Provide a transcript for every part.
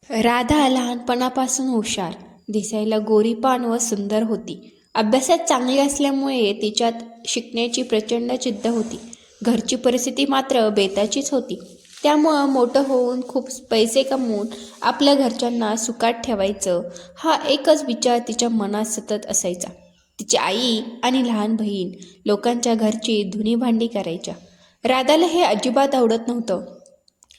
राधा लहानपणापासून हुशार, दिसायला गोरीपान व सुंदर होती. अभ्यासात चांगली असल्यामुळे तिच्यात शिकण्याची प्रचंड जिद्द होती. घरची परिस्थिती मात्र बेताचीच होती. त्यामुळं मोठं होऊन खूप पैसे कमवून आपल्या घरच्यांना सुखात ठेवायचं हा एकच विचार तिच्या मनात सतत असायचा. तिची आई आणि लहान बहीण लोकांच्या घरची धुणी भांडी करायच्या. राधाला हे अजिबात आवडत नव्हतं.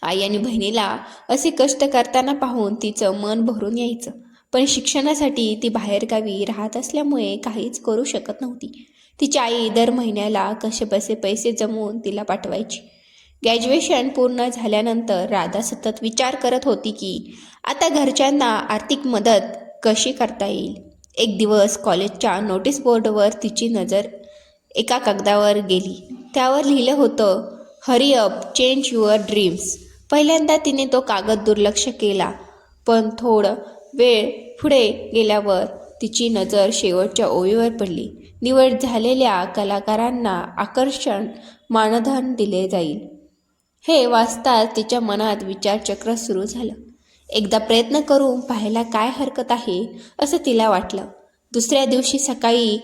आई आणि बहिणीला असे कष्ट करताना पाहून तिचं मन भरून यायचं. पण शिक्षणासाठी ती बाहेरगावी राहत असल्यामुळे काहीच करू शकत नव्हती. तिची आई दर महिन्याला कसेबसे पैसे जमवून तिला पाठवायची. ग्रॅज्युएशन पूर्ण झाल्यानंतर राधा सतत विचार करत होती की आता घरच्यांना आर्थिक मदत कशी करता येईल. एक दिवस कॉलेजच्या नोटीस बोर्डवर तिची नजर एका कागदावर गेली. त्यावर लिहिलं होतं, hurry up, change your dreams. पहिल्यांदा तिने तो कागद दुर्लक्ष केला, पण थोडं वेळ पुढे गेल्यावर तिची नजर शेवटच्या ओळीवर पडली. निवड झालेल्या कलाकारांना आकर्षण मानधन दिले जाईल. हे वाचताच तिच्या मनात विचारचक्र सुरू झालं. एकदा प्रयत्न करून पाहायला काय हरकत आहे असं तिला वाटलं. दुसऱ्या दिवशी सकाळी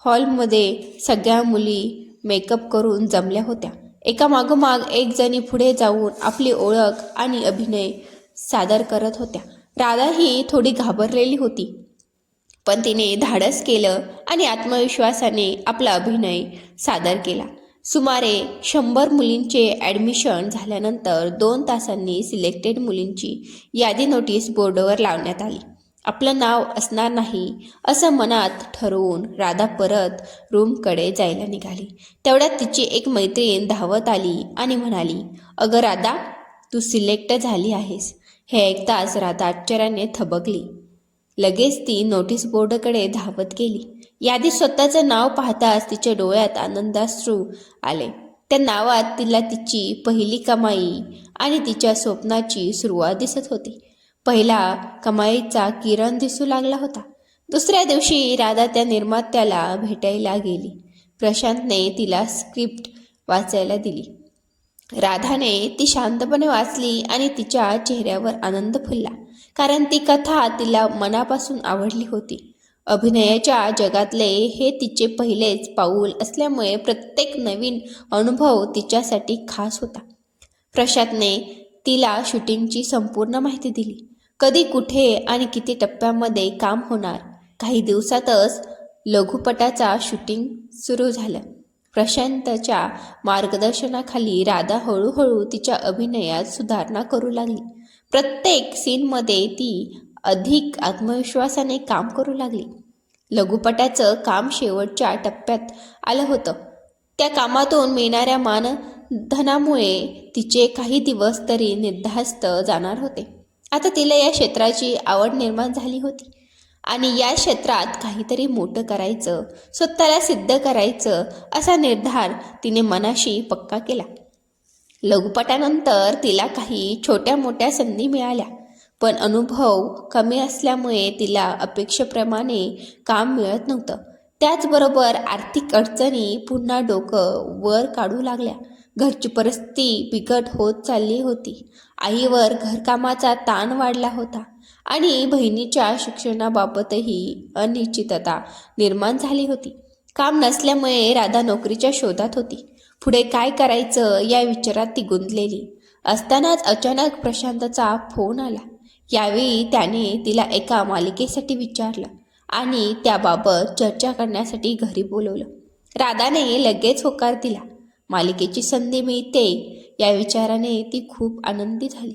हॉलमध्ये सगळ्या मुली मेकअप करून जमल्या होत्या. एका मागोमाग एक जणी पुढे जाऊन आपली ओळख आणि अभिनय सादर करत होत्या. राधा ही थोडी घाबरलेली होती, पण तिने धाडस केलं आणि आत्मविश्वासाने आपला अभिनय सादर केला. सुमारे 100 मुलींचे ॲडमिशन झाल्यानंतर 2 तासांनी सिलेक्टेड मुलींची यादी नोटीस बोर्डवर लावण्यात आली. आपलं नाव असणार नाही असं मनात ठरवून राधा परत रूमकडे जायला निघाली. तेवढ्यात तिची एक मैत्रीण धावत आली आणि म्हणाली, अगं राधा, तू सिलेक्ट झाली आहेस. हे ऐकताच राधा आश्चर्याने थबकली. लगेच ती नोटीस बोर्डकडे धावत गेली. यादीत स्वतःचं नाव पाहताच तिच्या डोळ्यात आनंदाश्रू आले. त्या नावात तिला तिची पहिली कमाई आणि तिच्या स्वप्नाची सुरुवात दिसत होती. पहिला कमाईचा किरण दिसू लागला होता. दुसऱ्या दिवशी राधा त्या निर्मात्याला भेटायला गेली. प्रशांतने तिला स्क्रिप्ट वाचायला दिली. राधाने ती शांतपणे वाचली आणि तिच्या चेहऱ्यावर आनंद फुलला, कारण ती कथा तिला मनापासून आवडली होती. अभिनयाच्या जगातले हे तिचे पहिलेच पाऊल असल्यामुळे प्रत्येक नवीन अनुभव तिच्यासाठी खास होता. प्रशांतने तिला शूटिंगची संपूर्ण माहिती दिली. कधी, कुठे आणि किती टप्प्यामध्ये काम होणार. काही दिवसातच लघुपटाचा शूटिंग सुरू झालं. प्रशांतच्या मार्गदर्शनाखाली राधा हळूहळू तिच्या अभिनयात सुधारणा करू लागली. प्रत्येक सीनमध्ये ती अधिक आत्मविश्वासाने काम करू लागली. लघुपटाचं काम शेवटच्या टप्प्यात आलं होतं. त्या कामातून मिळणाऱ्या मानधनामुळे तिचे काही दिवस तरी निर्धास्त जाणार होते. आता तिला या क्षेत्राची आवड निर्माण झाली होती आणि या क्षेत्रात काहीतरी मोठं करायचं, स्वतःला सिद्ध करायचं असा निर्धार तिने मनाशी पक्का केला. लघुपटानंतर तिला काही छोट्या मोठ्या संधी मिळाल्या, पण अनुभव कमी असल्यामुळे तिला अपेक्षेप्रमाणे काम मिळत नव्हतं. त्याचबरोबर आर्थिक अडचणी पुन्हा डोकं वर काढू लागल्या. घरची परिस्थिती बिकट होत चालली होती. आईवर घरकामाचा ताण वाढला होता आणि बहिणीच्या शिक्षणाबाबतही अनिश्चितता निर्माण झाली होती. काम नसल्यामुळे राधा नोकरीच्या शोधात होती. पुढे काय करायचं या विचारात ती गुंतलेली असतानाच अचानक प्रशांतचा फोन आला. यावेळी त्याने तिला एका मालिकेसाठी विचारलं आणि त्याबाबत चर्चा करण्यासाठी घरी बोलवलं. राधाने लगेच होकार दिला. मालिकेची संधी मिळते या विचाराने ती खूप आनंदी झाली.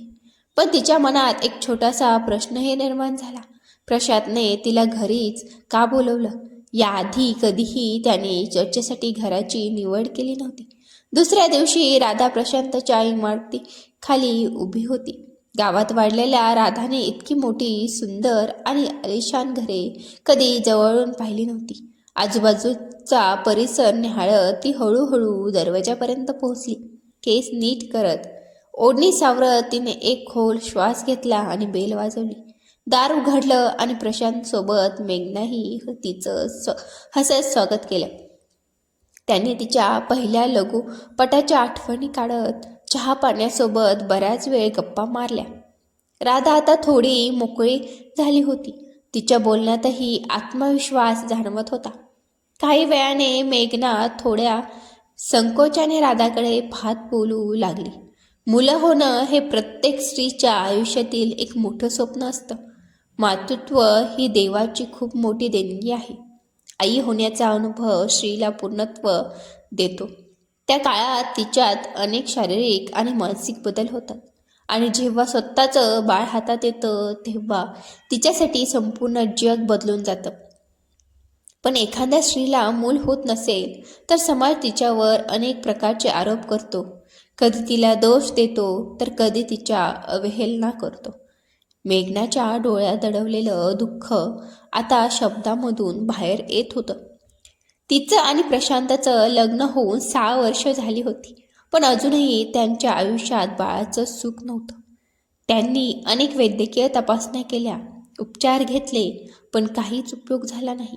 पण तिच्या मनात एक छोटासा प्रश्नही निर्माण झाला. प्रशांतने तिला घरीच का बोलवलं? याआधी कधीही त्याने चर्चेसाठी घराची निवड केली नव्हती. दुसऱ्या दिवशी राधा प्रशांतच्या इमारतीखाली उभी होती. गावात वाढलेल्या राधाने इतकी मोठी, सुंदर आणि आलिशान घरे कधी जवळून पाहिली नव्हती. आजूबाजूचा परिसर निहाळत ती हळूहळू दरवाजापर्यंत पोहोचली. केस नीट करत, ओढणी सावरत तिने एक खोल श्वास घेतला आणि बेल वाजवली. दार उघडलं आणि प्रशांतसोबत मेघनाही तिचं हसत स्वागत केलं. त्याने तिच्या पहिल्या लघुपटाच्या आठवणी काढत चहा पाण्यासोबत बराच वेळ गप्पा मारल्या. राधा आता थोडी मोकळी झाली होती. तिच्या बोलण्यातही आत्मविश्वास जाणवत होता. काही वेळाने मेघना थोड्या संकोचाने राधाकडे पाहत बोलू लागली. मुलं होणं हे प्रत्येक स्त्रीच्या आयुष्यातील एक मोठं स्वप्न असतं. मातृत्व ही देवाची खूप मोठी देणगी आहे. आई होण्याचा अनुभव स्त्रीला पूर्णत्व देतो. त्या काळात तिच्यात अनेक शारीरिक आणि मानसिक बदल होतात आणि जेव्हा स्वतःचं बाळ हातात येतं तेव्हा तिच्यासाठी संपूर्ण जग बदलून जातं. पण एखाद्या स्त्रीला मूल होत नसेल तर समाज तिच्यावर अनेक प्रकारचे आरोप करतो. कधी तिला दोष देतो तर कधी तिच्या अवहेलना करतो. मेघनाच्या डोळ्यात दडवलेलं दुःख आता शब्दामधून बाहेर येत होतं. तिचं आणि प्रशांतचं लग्न होऊन 6 वर्ष झाली होती, पण अजूनही त्यांच्या आयुष्यात बाळाचं सुख नव्हतं. त्यांनी अनेक वैद्यकीय तपासण्या केल्या, उपचार घेतले, पण काहीच उपयोग झाला नाही.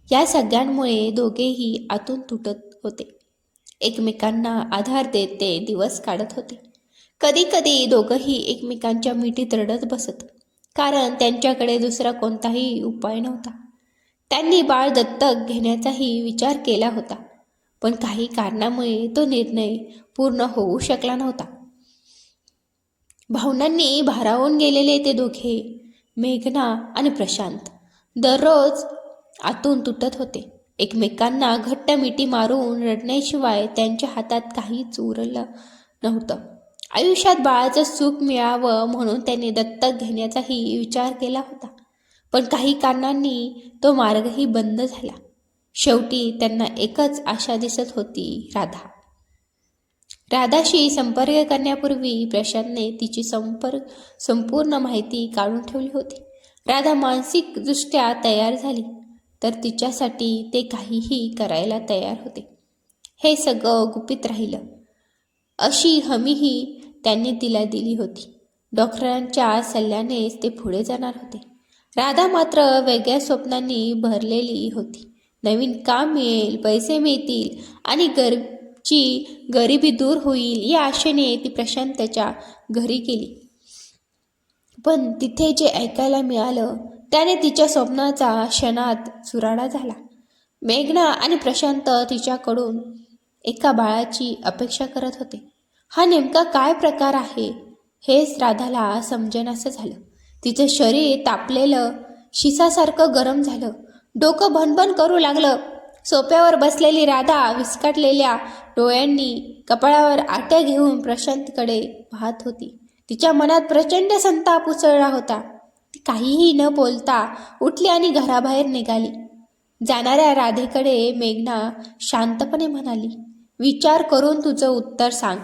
या सगळ्यांमुळे दोघेही आतून तुटत होते. एकमेकांना आधार देत ते दिवस काढत होते. कधी कधी दोघंही एकमेकांच्या मिठीत रडत बसत, कारण त्यांच्याकडे दुसरा कोणताही उपाय नव्हता. त्यांनी बाळ दत्तक घेण्याचाही विचार केला होता, पण काही कारणामुळे तो निर्णय पूर्ण होऊ शकला नव्हता. भावनांनी भारावून गेलेले ते दोघे, मेघना आणि प्रशांत, दररोज आतून तुटत होते. एकमेकांना घट्ट मिठी मारून रडण्याशिवाय त्यांच्या हातात काहीच उरलं नव्हतं. आयुष्यात बाळाचं सुख मिळावं म्हणून त्यांनी दत्तक घेण्याचाही विचार केला होता, पण काही कारणांनी तो मार्गही बंद झाला. शेवटी त्यांना एकच आशा दिसत होती, राधा. राधाशी संपर्क करण्यापूर्वी प्रशांतने तिची संपूर्ण माहिती काढून ठेवली होती. राधा मानसिकदृष्ट्या तयार झाली तर तिच्यासाठी ते काहीही करायला तयार होते. हे सगळं गुपित राहिलं अशी हमीही त्यांनी तिला दिली होती. डॉक्टरांच्या सल्ल्यानेच ते पुढे जाणार होते. राधा मात्र वेगळ्या स्वप्नांनी भरलेली होती. नवीन काम मिळेल, पैसे मिळतील आणि गरिबी दूर होईल या आशेने ती प्रशांतच्या घरी गेली. पण तिथे जे ऐकायला मिळालं त्याने तिच्या स्वप्नाचा क्षणात चुराडा झाला. मेघना आणि प्रशांत तिच्याकडून एका बाळाची अपेक्षा करत होते. हा नेमका काय प्रकार आहे हेच राधाला समजेनासं झालं. तिचं शरीर तापलेलं, शिसासारखं गरम झालं, डोकं भणभण करू लागलं. सोफ्यावर बसलेली राधा विस्कटलेल्या डोळ्यांनी कपाळावर आट्या घेऊन प्रशांतकडे पाहत होती. तिच्या मनात प्रचंड संताप उसळला होता. ती काहीही न बोलता उठली आणि घराबाहेर निघाली. जाणाऱ्या राधेकडे मेघना शांतपणे म्हणाली, विचार करून तुझं उत्तर सांग.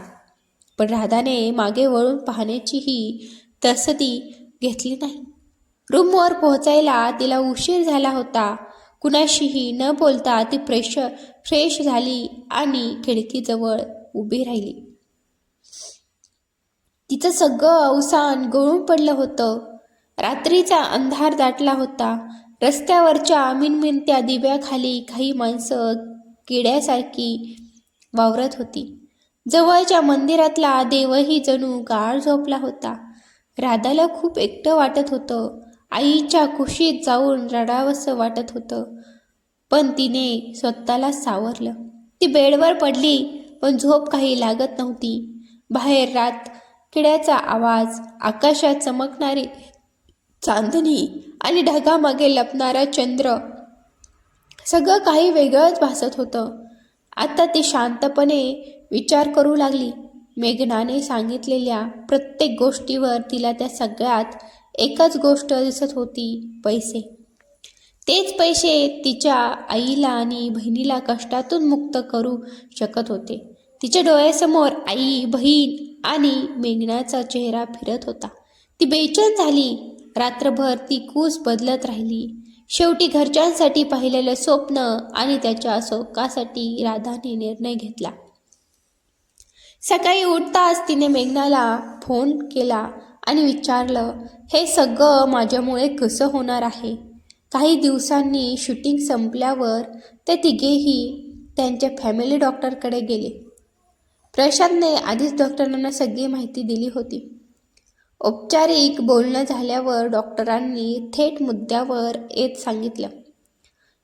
पण राधाने मागे वळून पाहण्याचीही तसदी घेतली नाही. रूमवर पोहोचायला तिला उशीर झाला होता. कुणाशीही न बोलता ती फ्रेश झाली आणि खिडकीजवळ उभी राहिली. तिचं सगळं अवसान गळून पडलं होतं. रात्रीचा अंधार दाटला होता. रस्त्यावरच्या मिणमिणत्या दिव्याखाली काही माणसं किड्यासारखी वावरत होती. जवळच्या मंदिरातला देवही जणू गाढ झोपला होता. राधाला खूप एकटं वाटत होतं. आईच्या कुशीत जाऊन रडावंसं वाटत होतं, पण तिने स्वतःला सावरलं. ती बेडवर पडली, पण झोप काही लागत नव्हती. बाहेर रात किड्याचा आवाज, आकाशात चमकणारी चांदणी आणि ढगामागे लपणारा चंद्र, सगळं काही वेगळंच भासत होतं. आता ती शांतपणे विचार करू लागली. मेघनाने सांगितलेल्या प्रत्येक गोष्टीवर तिला त्या सगळ्यात एकच गोष्ट दिसत होती, पैसे. तेच पैसे तिच्या आईला आणि बहिणीला कष्टातून मुक्त करू शकत होते. तिच्या डोळ्यासमोर आई, बहीण आणि मेघनाचा चेहरा फिरत होता. ती बेचैन झाली. रात्रभर ती कूस बदलत राहिली. शेवटी घरच्यांसाठी पाहिलेलं स्वप्न आणि त्याच्या शोकासाठी राधाने निर्णय घेतला. सकाळी उठताच तिने मेघनाला फोन केला आणि विचारलं, हे सगळं माझ्यामुळे कसं होणार आहे. काही दिवसांनी शूटिंग संपल्यावर ते तिघेही त्यांच्या फॅमिली डॉक्टरकडे गेले. प्रशांतने आधीच डॉक्टरांना सगळी माहिती दिली होती. औपचारिक बोलणं झाल्यावर डॉक्टरांनी थेट मुद्द्यावर येत सांगितलं.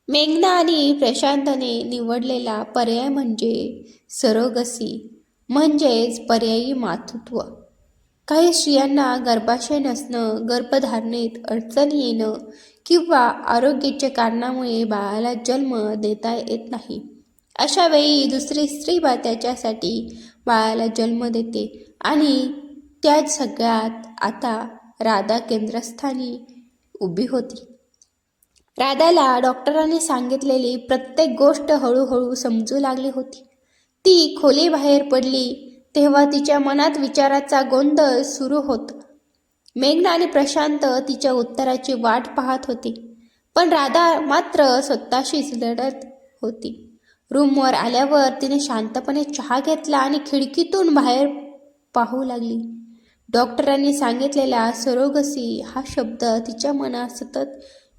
मेघना आणि प्रशांतने निवडलेला पर्याय म्हणजे सरोगसी, म्हणजेच पर्यायी मातृत्व. काही स्त्रियांना गर्भाशय नसणं, गर्भधारणेत अडचणी येणं किंवा आरोग्याच्या कारणामुळे बाळाला जन्म देता येत नाही. अशा वेळी दुसरी स्त्री त्याच्यासाठी बाळाला जन्म देते आणि त्या सगळ्यात आता राधा केंद्रस्थानी उभी होती. राधाला डॉक्टरांनी सांगितलेली प्रत्येक गोष्ट हळूहळू समजू लागली होती. ती खोलीबाहेर पडली तेव्हा तिच्या मनात विचाराचा गोंधळ सुरू होता. मेघना आणि प्रशांत तिच्या उत्तराची वाट पाहत होते, पण राधा मात्र स्वतःशीच लढत होती. रूमवर आल्यावर तिने शांतपणे चहा घेतला आणि खिडकीतून बाहेर पाहू लागली. डॉक्टरांनी सांगितलेला सरोगसी हा शब्द तिच्या मनात सतत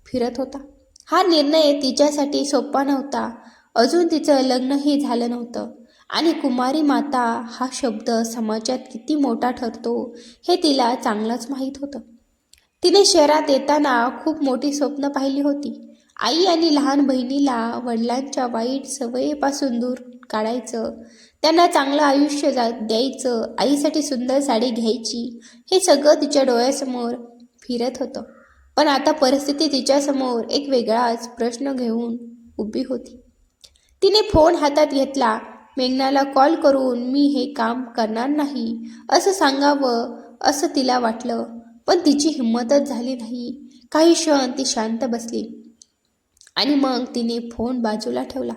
फिरत होता. हा निर्णय तिच्यासाठी सोपा नव्हता. अजून तिचं लग्नही झालं नव्हतं आणि कुमारी माता हा शब्द समाजात किती मोठा ठरतो हे तिला चांगलंच माहीत होतं. तिने शहरात येताना खूप मोठी स्वप्न पाहिली होती. आई आणि लहान बहिणीला वडिलांच्या वाईट सवयीपासून दूर काढायचं, त्यांना चांगलं आयुष्य द्यायचं, आईसाठी सुंदर साडी घ्यायची, हे सगळं तिच्या डोळ्यासमोर फिरत होतं. पण आता परिस्थिती तिच्यासमोर एक वेगळाच प्रश्न घेऊन उभी होती. तिने फोन हातात घेतला. मेघनाला कॉल करून मी हे काम करणार नाही असं सांगावं असं तिला वाटलं, पण तिची हिंमतच झाली नाही. काही क्षण ती शांत बसली आणि मग तिने फोन बाजूला ठेवला.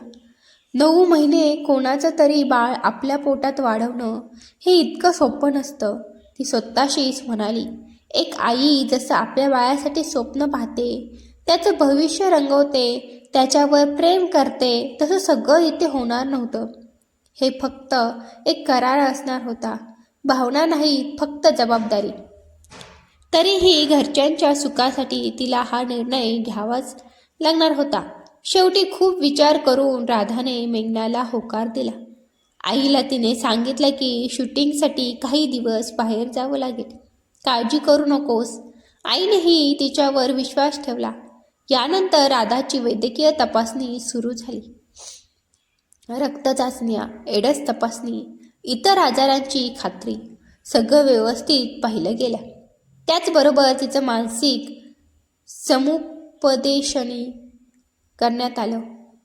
9 महिने कोणाचं तरी बाळ आपल्या पोटात वाढवणं हे इतकं सोपं नसतं, ती स्वतःशीच म्हणाली. एक आई जसं आपल्या बाळासाठी स्वप्न पाहते, त्याचं भविष्य रंगवते, त्याच्यावर प्रेम करते, तसं सगळं इथे होणार नव्हतं. हे फक्त एक करार असणार होता, भावना नाही, फक्त जबाबदारी. तरीही घरच्यांच्या सुखासाठी तिला हा निर्णय घ्यावाच लागणार होता. शेवटी खूप विचार करून राधाने मेघनाला होकार दिला. आईला तिने सांगितलं की शूटिंगसाठी काही दिवस बाहेर जावं लागेल, काळजी करू नकोस. आईनेही तिच्यावर विश्वास ठेवला. यानंतर राधाची वैद्यकीय तपासणी सुरू झाली. रक्त चाचण्या, एड्स तपासणी, इतर आजारांची खात्री, सगळं व्यवस्थित पाहिलं गेलं. त्याचबरोबर तिचं मानसिक समुपदेशनही करण्यात आलं.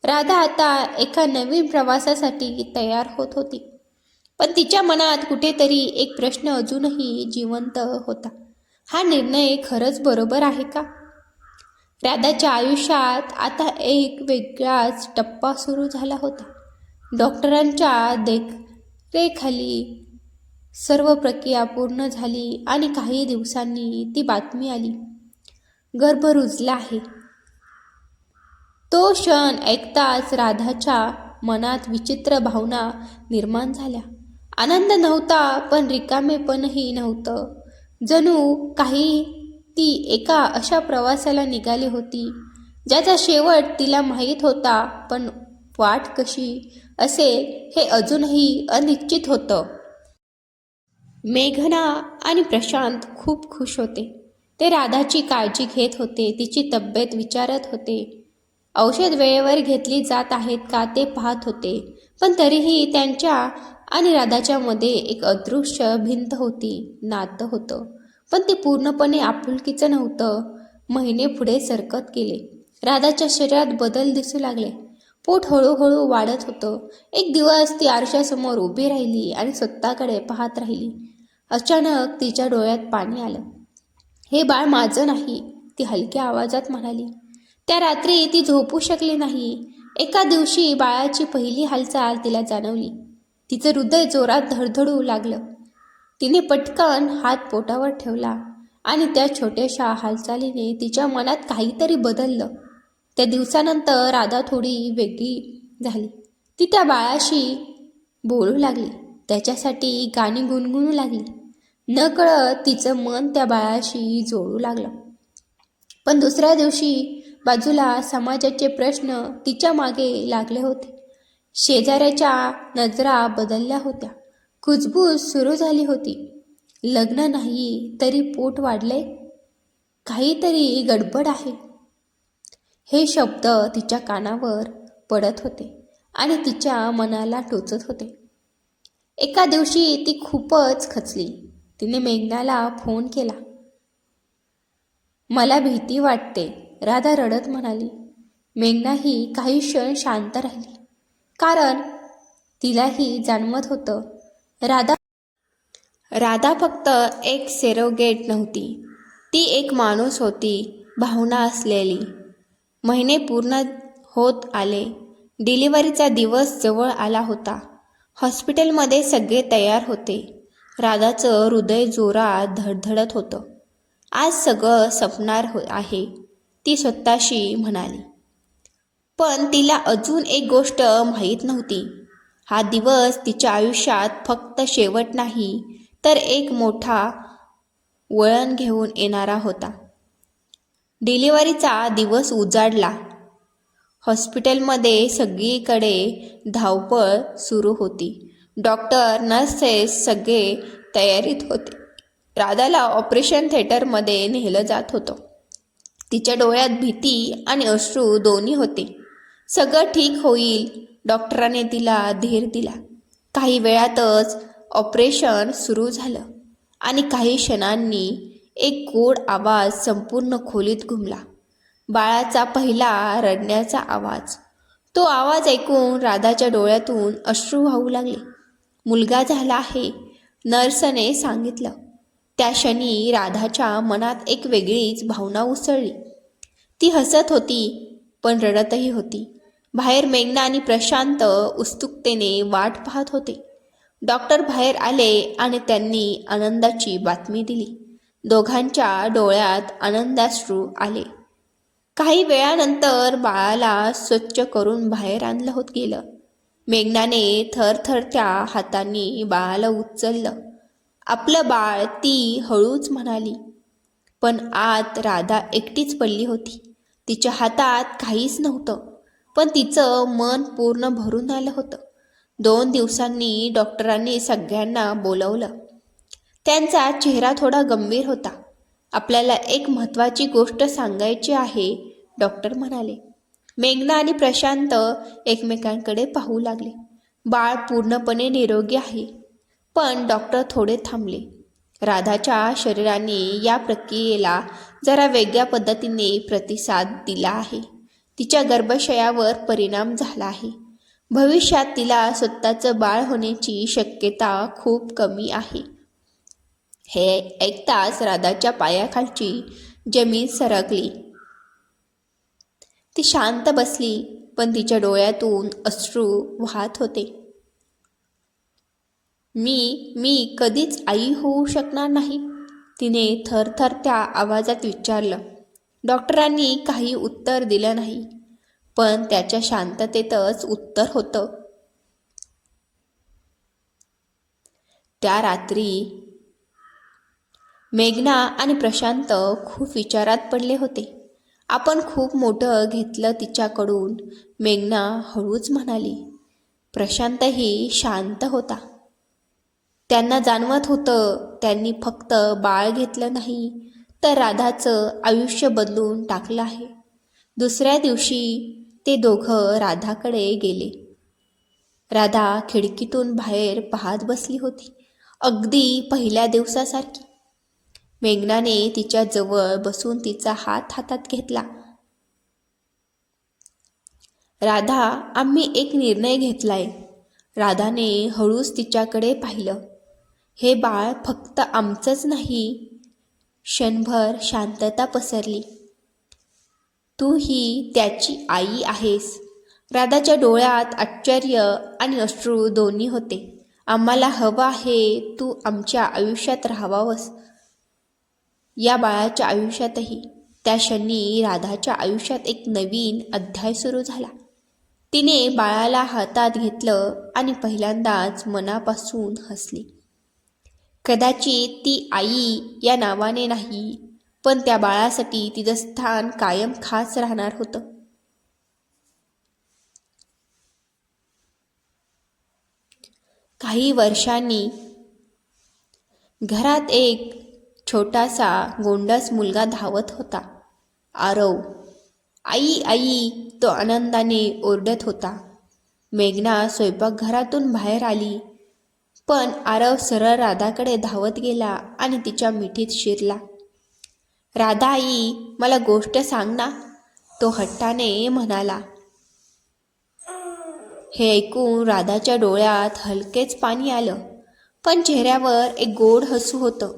राधा आता एका नवीन प्रवासासाठी तयार होत होती, पण तिच्या मनात कुठेतरी एक प्रश्न अजूनही जिवंत होता. हा निर्णय खरंच बरोबर आहे का? राधाच्या आयुष्यात आता एक वेगळाच टप्पा सुरू झाला होता. डॉक्टरांच्या देखरेखीखाली सर्व प्रक्रिया पूर्ण झाली आणि काही दिवसांनी ती बातमी आली, गर्भ रुजला आहे. तो क्षण ऐकताच राधाच्या मनात विचित्र भावना निर्माण झाल्या. आनंद नव्हता, पण रिकामेपणही नव्हतं. जणू काही ती एका अशा प्रवासाला निघाली होती ज्याचा शेवट तिला माहीत होता, पण वाट कशी असेल हे अजूनही अनिश्चित होतं. मेघना आणि प्रशांत खूप खुश होते. ते राधाची काळजी घेत होते, तिची तब्येत विचारत होते, औषध वेळेवर घेतली जात आहेत का ते पाहत होते. पण तरीही त्यांच्या आणि राधाच्या मध्ये एक अदृश्य भिंत होती, नातं होतं, पण ते पूर्णपणे आपुलकीचं नव्हतं. महिने पुढे सरकत गेले. राधाच्या शरीरात बदल दिसू लागले. पोट हळूहळू वाढत होतं. एक दिवस ती आरशासमोर उभी राहिली आणि स्वतःकडे पाहत राहिली. अचानक तिच्या डोळ्यात पाणी आलं. हे बाळ माझं नाही, ती हलक्या आवाजात म्हणाली. त्या रात्री ती झोपू शकली नाही. एका दिवशी बाळाची पहिली हालचाल तिला जाणवली. तिचं हृदय जोरात धडधडू लागलं. तिने पटकन हात पोटावर ठेवला आणि त्या छोट्याशा हालचालीने तिच्या मनात काहीतरी बदललं. त्या दिवसानंतर राधा थोडी वेगळी झाली. ती त्या बाळाशी बोलू लागली, त्याच्यासाठी गाणी गुणगुणू लागली. नकळत तिचं मन त्या बाळाशी जोडू लागलं. पण दुसऱ्या दिवशी बाजूला समाजाचे प्रश्न तिच्या मागे लागले होते. शेजाऱ्याच्या नजरा बदलल्या होत्या. कुजबूज सुरू झाली होती. लग्न नाही तरी पोट वाढले, काहीतरी गडबड आहे. हे शब्द तिच्या कानावर पडत होते आणि तिच्या मनाला टोचत होते. एका दिवशी ती खूपच खचली. तिने मेघनाला फोन केला. मला भीती वाटते, राधा रडत म्हणाली. मेघनाही काही क्षण शांत राहिली, कारण तिलाही जाणवत होतं राधा फक्त एक सेरोगेट नव्हती, ती एक माणूस होती, भावना असलेली. महिने पूर्ण होत आले. डिलिव्हरीचा दिवस जवळ आला होता. हॉस्पिटलमध्ये सगळे तयार होते. राधाचं हृदय जोरात धडधडत होतं. आज सगळं संपणार आहे, ती स्वतःशी म्हणाली. पण तिला अजून एक गोष्ट माहीत नव्हती. हा दिवस तिच्या आयुष्यात फक्त शेवट नाही, तर एक मोठा वळण घेऊन येणारा होता. डिलिव्हरीचा दिवस उजाडला. हॉस्पिटलमध्ये सगळीकडे धावपळ सुरू होती. डॉक्टर, नर्सेस सगळे तयारीत होते. राधाला ऑपरेशन थिएटरमध्ये नेलं जात होतं. तिच्या डोळ्यात भीती आणि अश्रू दोन्ही होते. सगळं ठीक होईल, डॉक्टराने तिला धीर दिला. काही वेळातच ऑपरेशन सुरू झालं आणि काही क्षणांनी एक गोड आवाज संपूर्ण खोलीत घुमला. बाळाचा पहिला रडण्याचा आवाज. तो आवाज ऐकून राधाच्या डोळ्यातून अश्रू वाहू लागले. मुलगा झाला आहे, नर्सने सांगितलं. त्या क्षणी राधाच्या मनात एक वेगळीच भावना उसळली. ती हसत होती, पण रडतही होती. बाहेर मेघना आणि प्रशांत उत्सुकतेने वाट पाहत होते. डॉक्टर बाहेर आले आणि त्यांनी आनंदाची बातमी दिली. दोघांच्या डोळ्यात आनंदाश्रू आले. काही वेळानंतर बाळाला स्वच्छ करून बाहेर आणलं होत गेलं. मेघनाने थरथरत्या हातांनी बाळाला उचललं. आपलं बाळ, ती हळूच म्हणाली. पण आत राधा एकटीच पडली होती. तिच्या हातात काहीच नव्हतं, पण तिचं मन पूर्ण भरून आलं होतं. 2 दिवसांनी डॉक्टरांनी सगळ्यांना बोलवलं. त्यांचा चेहरा थोडा गंभीर होता. आपल्याला एक महत्त्वाची गोष्ट सांगायची आहे, डॉक्टर म्हणाले. मेघना आणि प्रशांत एकमेकांकडे पाहू लागले. बाळ पूर्णपणे निरोगी आहे. पण डॉक्टर थोडे थांबले. राधाच्या शरीराने या प्रक्रियेला जरा वेगळ्या पद्धतीने प्रतिसाद दिला आहे. तिच्या गर्भाशयावर परिणाम झाला आहे. भविष्यात तिला स्वतःचं बाळ होण्याची शक्यता खूप कमी आहे. हे ऐकताच राधाच्या पायाखालची जमीन सरकली. ती शांत बसली, पण तिच्या डोळ्यातून अश्रू वाहत होते. मी कधीच आई होऊ शकणार नाही, तिने थरथरत्या आवाजात विचारलं. डॉक्टरांनी काही उत्तर दिलं नाही, पण त्याच्या शांततेतच उत्तर होतं. त्या रात्री मेघना आणि प्रशांत खूप विचारात पडले होते. आपण खूप मोठं घेतलं तिच्याकडून, मेघना हळूच म्हणाली. प्रशांतही शांत होता. त्यांना जाणवत होतं, त्यांनी फक्त बाळ घेतलं नाही, तर राधाचं आयुष्य बदलून टाकलं आहे. दुसऱ्या दिवशी ते दोघं राधाकडे गेले. राधा खिडकीतून बाहेर पाहत बसली होती, अगदी पहिल्या दिवसासारखी. मेघनाने तिच्या जवळ बसून तिचा हात हातात घेतला. राधा, आम्ही एक निर्णय घेतलाय. राधाने हळूच तिच्याकडे पाहिलं. हे बाळ फक्त आमचंच नाही. क्षणभर शांतता पसरली. तू ही त्याची आई आहेस. राधाच्या डोळ्यात आश्चर्य आणि अश्रू दोन्ही होते. आम्हाला हवं आहे तू आमच्या आयुष्यात राहावास, या बाळाच्या आयुष्यातही. त्या क्षणी राधाच्या आयुष्यात एक नवीन अध्याय सुरू झाला. तिने बाळाला हातात घेतलं आणि पहिल्यांदाच मनापासून हसली. कदाचित ती आई या नावाने नाही, पण त्या बाळासाठी तिचं स्थान कायम खास राहणार होतं. काही वर्षांनी घरात एक छोटासा गोंडस मुलगा धावत होता. आरव, आई आई, तो आनंदाने ओरडत होता. मेघना स्वयंपाकघरातून बाहेर आली, पण आरव सरळ राधाकडे धावत गेला आणि तिच्या मिठीत शिरला. राधा आई, मला गोष्ट सांग ना, तो हट्टाने म्हणाला. हे ऐकून राधाच्या डोळ्यात हलकेच पाणी आलं, पण चेहऱ्यावर एक गोड हसू होतं.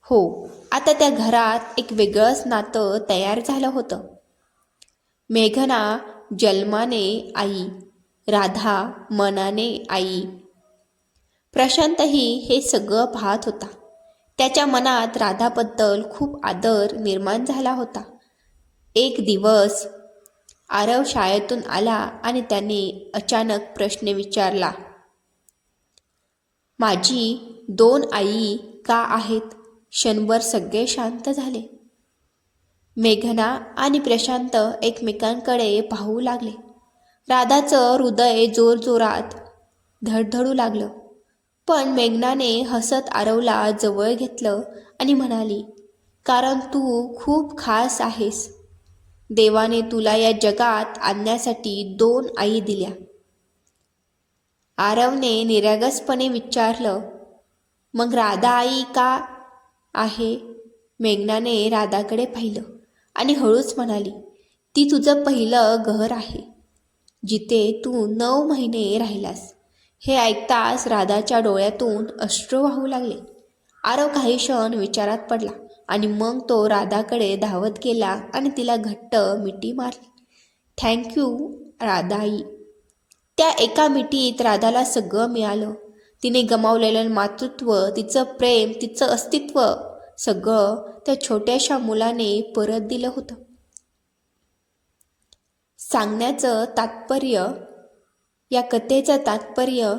हो, आता त्या घरात एक वेगळंच नातं तयार झालं होतं. मेघना जन्माने आई, राधा मनाने आई. प्रशांतही हे सगळं पाहत होता. त्याच्या मनात राधाबद्दल खूप आदर निर्माण झाला होता. एक दिवस आरव शाळेतून आला आणि त्याने अचानक प्रश्न विचारला. माझी 2 आई का आहेत? क्षणभर सगळे शांत झाले. मेघना आणि प्रशांत एकमेकांकडे पाहू लागले. राधाचं हृदय जोरजोरात धडधडू लागलं. पण मेघनाने हसत आरवला जवळ घेतलं आणि म्हणाली, कारण तू खूप खास आहेस. देवाने तुला या जगात आणण्यासाठी 2 आई दिल्या. आरवने निरागसपणे विचारलं, मग राधा आई का आहे? मेघनाने राधाकडे पाहिलं आणि हळूच म्हणाली, ती तुझं पहिलं घर आहे, जिथे तू 9 महिने राहिलास. हे ऐकताच राधाच्या डोळ्यातून अश्रू वाहू लागले. आरव काही क्षण विचारात पडला आणि मग तो राधाकडे धावत गेला आणि तिला घट्ट मिठी मारली. थँक्यू राधाई. त्या एका मिठीत राधाला सगळं मिळालं. तिने गमावलेलं मातृत्व, तिचं प्रेम, तिचं अस्तित्व, सगळं त्या छोट्याशा मुलाने परत दिलं होतं. सांगण्याचं तात्पर्य, या कथेचं तात्पर्य,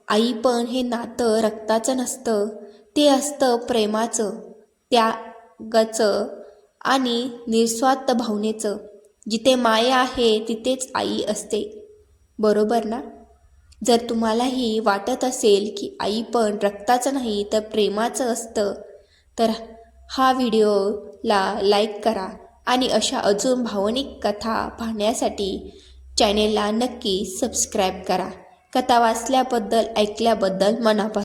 आई पण हे नातं रक्ताचं नसतं, ते असतं प्रेमाचं, त्यागाचं आणि निस्वार्थ भावनेचं. जिथे माया आहे तिथेच आई असते. बरोबर ना? जर तुम्हालाही वाटत असेल की आई पण रक्ताचं नाही तर प्रेमाचं असतं, तर हा व्हिडिओला लाईक करा आणि अशा अजून भावनिक कथा पाहण्यासाठी चॅनेलला नक्की सबस्क्राईब करा. कथा वाचल्याबद्दल, ऐकल्याबद्दल मनापासून